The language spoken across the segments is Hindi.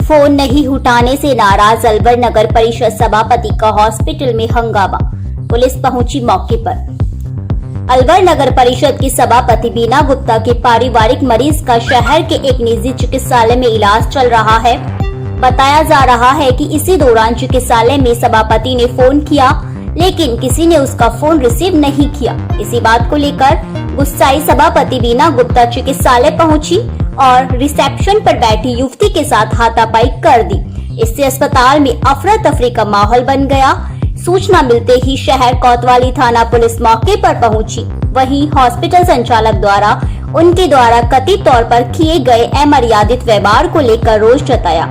फोन नहीं उठाने से नाराज अलवर नगर परिषद सभापति का हॉस्पिटल में हंगामा, पुलिस पहुंची मौके पर। अलवर नगर परिषद की सभापति बीना गुप्ता के पारिवारिक मरीज का शहर के एक निजी चिकित्सालय में इलाज चल रहा है। बताया जा रहा है कि इसी दौरान चिकित्सालय में सभापति ने फोन किया, लेकिन किसी ने उसका फोन रिसीव नहीं किया। इसी बात को लेकर गुस्साई सभापति बीना गुप्ता चिकित्सालय पहुंची और रिसेप्शन पर बैठी युवती के साथ हाथापाई कर दी। इससे अस्पताल में अफरा तफरी का माहौल बन गया। सूचना मिलते ही शहर कोतवाली थाना पुलिस मौके पर पहुंची। वहीं हॉस्पिटल संचालक द्वारा उनके द्वारा कथित तौर पर किए गए अमर्यादित व्यवहार को लेकर रोष जताया।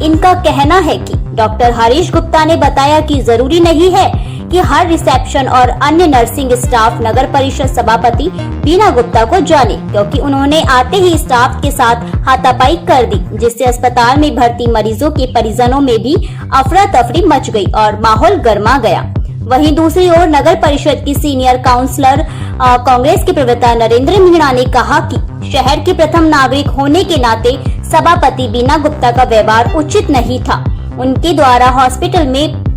इनका कहना है कि डॉक्टर हरीश गुप्ता ने बताया कि जरूरी नहीं है कि हर रिसेप्शन और अन्य नर्सिंग स्टाफ नगर परिषद सभापति बीना गुप्ता को जाने, क्योंकि उन्होंने आते ही स्टाफ के साथ हाथापाई कर दी, जिससे अस्पताल में भर्ती मरीजों के परिजनों में भी अफरा तफरी मच गई और माहौल गर्मा गया। वहीं दूसरी ओर नगर परिषद की सीनियर काउंसलर कांग्रेस के प्रवक्ता नरेंद्र मीणा ने कहा कि शहर के प्रथम नागरिक होने के नाते सभापति बीना गुप्ता का व्यवहार उचित नहीं था। उनके द्वारा हॉस्पिटल में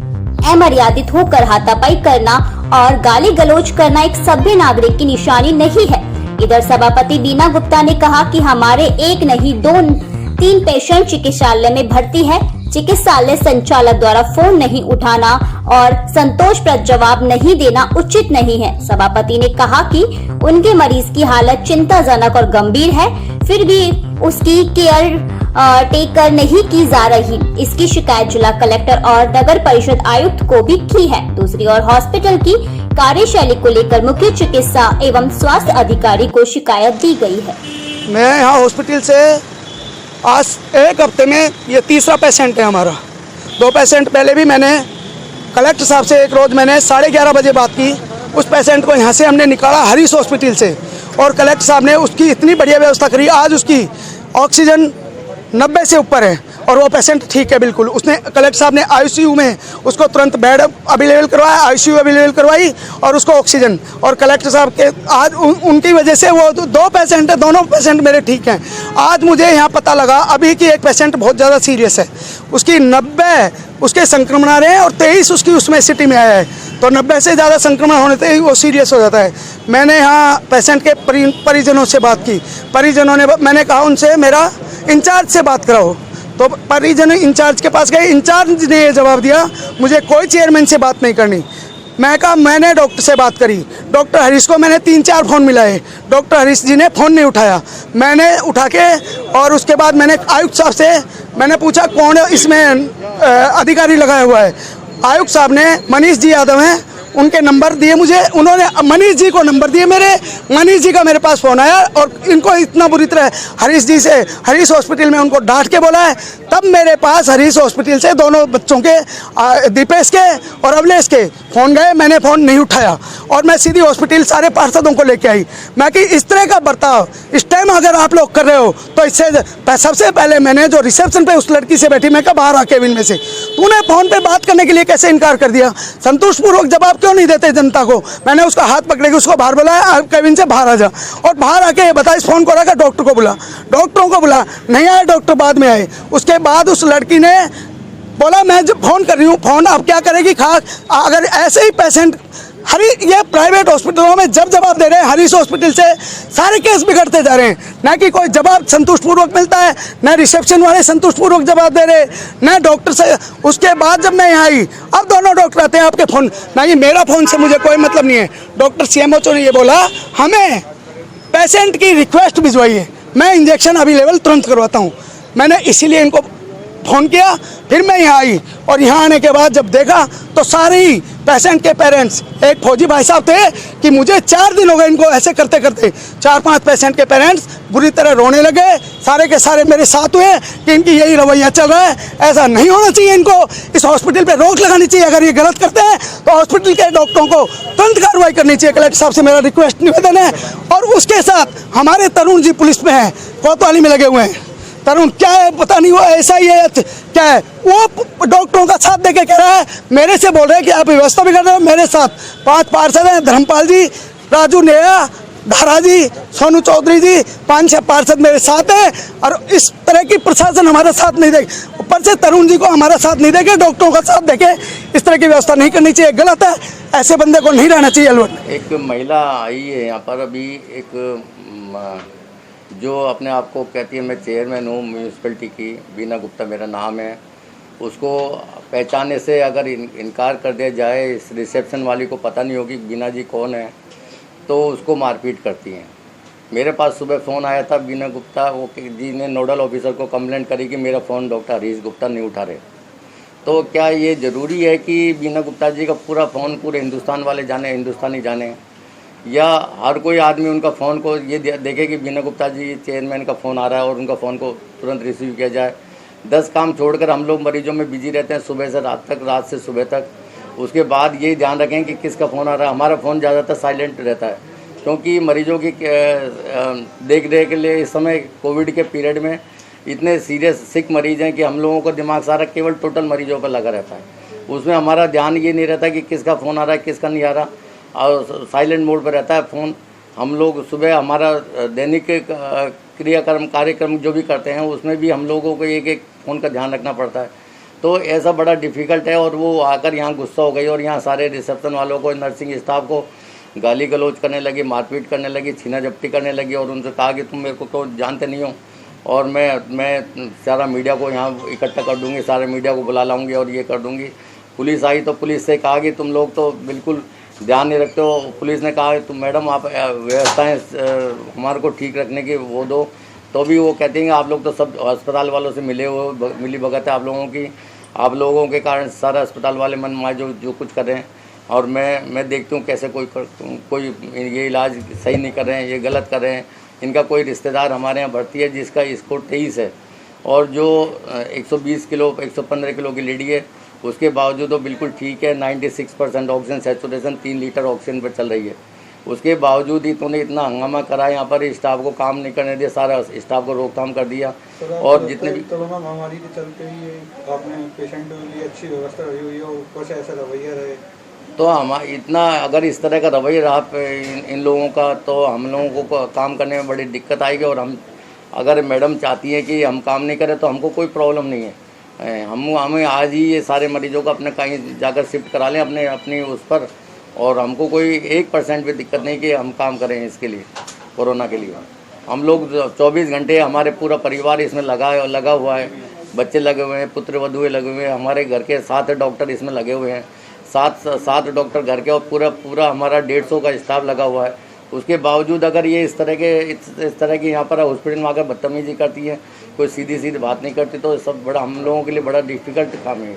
अमर्यादित होकर हाथापाई करना और गाली गलौज करना एक सभ्य नागरिक की निशानी नहीं है। इधर सभापति बीना गुप्ता ने कहा कि हमारे एक नहीं 2-3 पेशेंट चिकित्सालय में भर्ती है। चिकित्सालय संचालक द्वारा फोन नहीं उठाना और संतोषप्रद जवाब नहीं देना उचित नहीं है। सभापति ने कहा कि उनके मरीज की हालत चिंताजनक और गंभीर है, फिर भी उसकी केयर टेकर नहीं की जा रही। इसकी शिकायत जिला कलेक्टर और नगर परिषद आयुक्त को भी की है। दूसरी ओर हॉस्पिटल की कार्यशैली को लेकर मुख्य चिकित्सा एवं स्वास्थ्य अधिकारी को शिकायत दी गई है। मैं यहाँ हॉस्पिटल से आज एक हफ्ते में ये तीसरा पेशेंट है हमारा। 2 पेशेंट पहले भी मैंने कलेक्टर साहब से एक रोज़ मैंने 11:30 बजे बात की। उस पेशेंट को यहाँ से हमने निकाला हरीश हॉस्पिटल से, और कलेक्टर साहब ने उसकी इतनी बढ़िया व्यवस्था करी। आज उसकी ऑक्सीजन 90 से ऊपर है और वो पेशेंट ठीक है बिल्कुल। उसने कलेक्टर साहब ने आईसीयू में उसको तुरंत बेड अवेलेबल करवाया, आईसीयू अवेलेबल करवाई और उसको ऑक्सीजन। और कलेक्टर साहब के आज उनकी वजह से वो 2 पेशेंट है, दोनों पेशेंट मेरे ठीक हैं। आज मुझे यहाँ पता लगा अभी कि एक पेशेंट बहुत ज़्यादा सीरियस है, उसकी 90 उसके संक्रमण आ रहे हैं और 23 उसकी उसमें सिटी में आया है, तो 90 से ज़्यादा संक्रमण होने से वो सीरियस हो जाता है। मैंने यहाँ पेशेंट के परिजनों से बात की। परिजनों ने मैंने कहा उनसे मेरा इंचार्ज से बात कराओ, तो परिजन इंचार्ज के पास गए। इंचार्ज ने ये जवाब दिया मुझे कोई चेयरमैन से बात नहीं करनी। मैं कहा मैंने डॉक्टर से बात करी, डॉक्टर हरीश को मैंने 3-4 फ़ोन मिलाए, डॉक्टर हरीश जी ने फ़ोन नहीं उठाया। मैंने उठा के और उसके बाद मैंने आयुक्त साहब से मैंने पूछा कौन इसमें अधिकारी लगाया हुआ है। आयुक्त साहब ने मनीष जी यादव हैं, उनके नंबर दिए मुझे, उन्होंने मनीष जी को नंबर दिए मेरे। मनीष जी का मेरे पास फ़ोन आया और इनको इतना बुरी तरह हरीश जी से हरीश हॉस्पिटल में उनको डांट के बोला है। तब मेरे पास हरीश हॉस्पिटल से दोनों बच्चों के दीपेश के और अवलेश के फ़ोन गए। मैंने फ़ोन नहीं उठाया और मैं सीधी हॉस्पिटल सारे पार्षदों को लेके आई। मैं कि इस तरह का बर्ताव इस टाइम अगर आप लोग कर रहे हो तो इससे सबसे पहले मैंने जो रिसेप्शन पे उस लड़की से बैठी, मैं कहा बाहर आ केबिन में से, तूने फ़ोन पे बात करने के लिए कैसे इनकार कर दिया? संतोषपूर्वक जवाब क्यों नहीं देते जनता को? मैंने उसका हाथ पकड़े के उसको बाहर बुलाया, आप केबिन से बाहर आ जा, और बाहर आके बता इस फ़ोन को रखा, डॉक्टर को बुला। डॉक्टरों को बुला, नहीं आए डॉक्टर, बाद में आए। उसके बाद उस लड़की ने बोला मैं जब फ़ोन कर रही हूँ, फ़ोन अब क्या करेगी अगर ऐसे ही पेशेंट ये प्राइवेट हॉस्पिटलों में जब जवाब दे रहे हैं, हरीश हॉस्पिटल से सारे केस बिगड़ते जा रहे हैं। ना कि कोई जवाब संतुष्टपूर्वक मिलता है, ना रिसेप्शन वाले संतुष्टपूर्वक जवाब दे रहे, ना डॉक्टर से। उसके बाद जब मैं यहाँ आई, अब दोनों डॉक्टर आते हैं आपके फ़ोन, ना ये मेरा फ़ोन से मुझे कोई मतलब नहीं है। डॉक्टर CMO ने ये बोला हमें पेशेंट की रिक्वेस्ट भिजवाइए, मैं इंजेक्शन अवेलेबल तुरंत करवाता हूँ। मैंने इसीलिए इनको फ़ोन किया, फिर मैं यहाँ आई और यहाँ आने के बाद जब देखा तो सारे ही पेशेंट के पेरेंट्स, एक फौजी भाई साहब थे कि मुझे 4 दिन हो गए इनको ऐसे करते करते, 4-5 पेशेंट के पेरेंट्स बुरी तरह रोने लगे। सारे के सारे मेरे साथ हुए कि इनकी यही रवैया चल रहा है, ऐसा नहीं होना चाहिए, इनको इस हॉस्पिटल पे रोक लगानी चाहिए। अगर ये गलत करते हैं तो हॉस्पिटल के डॉक्टरों को तुरंत कार्रवाई करनी चाहिए। कलेक्टर साहब से मेरा रिक्वेस्ट निवेदन है। और उसके साथ हमारे तरुण जी पुलिस में हैं, कोतवाली में लगे हुए हैं। तरुण क्या है पता नहीं, वो ऐसा ही है क्या है, वो डॉक्टरों का साथ देके कह रहा है, मेरे से बोल रहे हैं कि आप व्यवस्था भी कर रहे हो। मेरे साथ 5 पार्षद हैं, धर्मपाल जी, राजू नेहा, धारा जी, सोनू चौधरी जी 5-6 पार्षद मेरे साथ हैं और इस तरह की प्रशासन हमारा साथ नहीं देगा। ऊपर से तरुण जी को हमारा साथ नहीं देके, डॉक्टरों का साथ देके इस तरह की व्यवस्था नहीं करनी चाहिए, गलत है। ऐसे बंदे को नहीं रहना चाहिए अलवर में। एक महिला आई है यहाँ पर अभी, एक जो अपने आप को कहती है मैं चेयरमैन हूँ म्यूनसिपलिटी की, बीना गुप्ता मेरा नाम है। उसको पहचानने से अगर इनकार कर दिया जाए, इस रिसेप्शन वाली को पता नहीं होगी बीना जी कौन है, तो उसको मारपीट करती हैं। मेरे पास सुबह फ़ोन आया था बीना गुप्ता वो जी ने नोडल ऑफिसर को कंप्लेंट करी कि मेरा फ़ोन डॉक्टर हरीश गुप्ता नहीं उठा रहे। तो क्या ये ज़रूरी है कि बीना गुप्ता जी का पूरा फ़ोन पूरे हिंदुस्तान वाले जाने, हिंदुस्तानी जाने, या हर कोई आदमी उनका फ़ोन को ये देखे कि बीना गुप्ता जी चेयरमैन का फ़ोन आ रहा है और उनका फ़ोन को तुरंत रिसीव किया जाए। 10 काम छोड़कर हम लोग मरीजों में बिजी रहते हैं सुबह से रात तक, रात से सुबह तक। उसके बाद ये ध्यान रखें कि किसका फ़ोन आ रहा है। हमारा फ़ोन ज़्यादातर साइलेंट रहता है क्योंकि मरीजों की देख रेख के लिए इस समय कोविड के पीरियड में इतने सीरियस सिक मरीज़ हैं कि हम लोगों का दिमाग सारा केवल टोटल मरीजों पर लगा रहता है। उसमें हमारा ध्यान ये नहीं रहता कि किसका फ़ोन आ रहा है किसका नहीं आ रहा, और साइलेंट मोड पर रहता है फ़ोन। हम लोग सुबह हमारा दैनिक क्रियाक्रम कार्यक्रम जो भी करते हैं उसमें भी हम लोगों को एक एक फ़ोन का ध्यान रखना पड़ता है। तो ऐसा बड़ा डिफ़िकल्ट है। और वो आकर यहाँ गुस्सा हो गई और यहाँ सारे रिसेप्शन वालों को, नर्सिंग स्टाफ को गाली गलौज करने लगी, मारपीट करने लगी, छीना झपटी करने लगी और उनसे कहा कि तुम मेरे को तो जानते नहीं हो और मैं सारा मीडिया को यहाँ इकट्ठा कर दूँगी, सारे मीडिया को बुला लाऊंगी और ये कर दूँगी। पुलिस आई तो पुलिस से कहा कि तुम लोग तो बिल्कुल ध्यान नहीं रखते हो। पुलिस ने कहा तुम मैडम आप व्यवस्थाएँ हमारे को ठीक रखने की वो दो, तो भी वो कहते हैं आप लोग तो सब अस्पताल वालों से मिली भगत है आप लोगों की, आप लोगों के कारण सारा अस्पताल वाले मन माए जो कुछ कर रहे हैं। और मैं देखती हूँ कैसे कोई ये इलाज सही नहीं कर रहे हैं, ये गलत कर रहे हैं। इनका कोई रिश्तेदार हमारे यहाँ भर्ती है जिसका स्कोर 23 है और जो 120 किलो 115 किलो की लेडी है उसके बावजूद वो बिल्कुल ठीक है। 96% ऑक्सीजन सैचुरेशन, 3 लीटर ऑक्सीजन पर चल रही है। उसके बावजूद ही तूने इतना हंगामा करा यहाँ पर, स्टाफ को काम नहीं करने दिया, सारा स्टाफ को रोकथाम कर दिया। और जितने भी कोरोना महामारी के चलते ही आपने पेशेंट के लिए अच्छी व्यवस्था रही हुई है और ऊपर से ऐसा रवैया रहे, तो हम इतना अगर इस तरह का रवैया रहा इन लोगों का तो हम लोगों को काम करने में बड़ी दिक्कत आएगी। और हम अगर मैडम चाहती हैं कि हम काम नहीं करें तो हमको कोई प्रॉब्लम नहीं है। हमें आज ही ये सारे मरीजों को अपने कहीं जाकर शिफ्ट करा लें अपनी उस पर, और हमको कोई 1% भी दिक्कत नहीं कि हम काम करें इसके लिए, कोरोना के लिए। हम लोग 24 घंटे हमारे पूरा परिवार इसमें लगा हुआ है, बच्चे लगे हुए हैं, पुत्र वधुएं लगे हुए हैं, हमारे घर के 7 डॉक्टर इसमें लगे हुए हैं, 7 डॉक्टर घर के, और पूरा हमारा 150 का स्टाफ लगा हुआ है। उसके बावजूद अगर ये इस तरह की यहाँ पर हॉस्पिटल में आकर बदतमीजी करती है, कोई सीधी बात नहीं करती, तो सब बड़ा हम लोगों के लिए बड़ा डिफ़िकल्ट काम है।